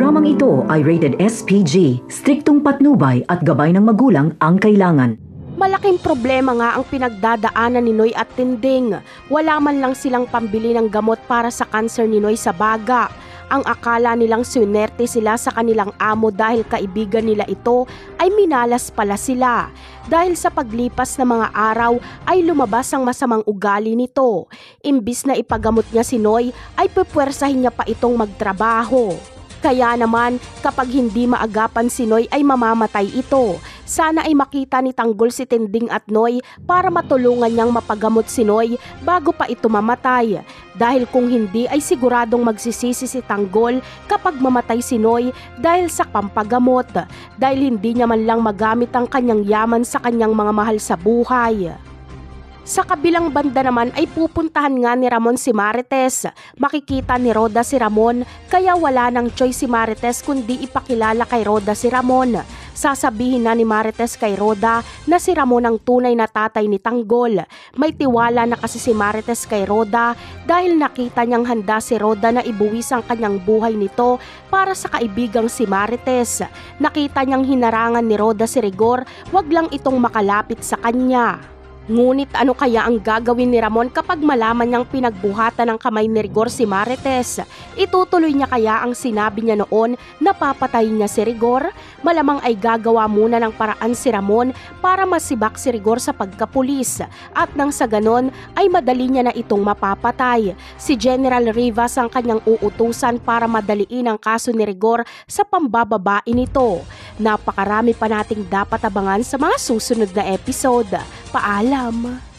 Programang ito ay rated SPG, striktong patnubay at gabay ng magulang ang kailangan. Malaking problema nga ang pinagdadaanan ni Noy at Tinding. Wala man lang silang pambili ng gamot para sa kanser ni Noy sa baga. Ang akala nilang swinerte sila sa kanilang amo dahil kaibigan nila ito ay minalas pala sila. Dahil sa paglipas ng mga araw ay lumabas ang masamang ugali nito. Imbis na ipagamot niya si Noy ay pupwersahin niya pa itong magtrabaho. Kaya naman kapag hindi maagapan si Noy ay mamamatay ito. Sana ay makita ni Tanggol si Tinding at Noy para matulungan niyang mapagamot si Noy bago pa ito mamatay. Dahil kung hindi ay siguradong magsisisi si Tanggol kapag mamatay si Noy dahil sa pampagamot. Dahil hindi niya man lang magamit ang kanyang yaman sa kanyang mga mahal sa buhay. Sa kabilang banda naman ay pupuntahan nga ni Ramon si Marites. Makikita ni Roda si Ramon kaya wala nang choice si Marites kundi ipakilala kay Roda si Ramon. Sasabihin na ni Marites kay Roda na si Ramon ang tunay na tatay ni Tanggol. May tiwala na kasi si Marites kay Roda dahil nakita niyang handa si Roda na ibuwis ang kanyang buhay nito para sa kaibigang si Marites. Nakita niyang hinarangan ni Roda si Rigor, wag lang itong makalapit sa kanya. Ngunit ano kaya ang gagawin ni Ramon kapag malaman niyang pinagbuhatan ng kamay ni Rigor si Marites? Itutuloy niya kaya ang sinabi niya noon na papatayin niya si Rigor? Malamang ay gagawa muna ng paraan si Ramon para masibak si Rigor sa pagkapulis at nang sa ganon ay madali niya na itong mapapatay. Si General Rivas ang kanyang uutusan para madaliin ang kaso ni Rigor sa pambababae nito. Napakarami pa nating dapat abangan sa mga susunod na episode. Paalam!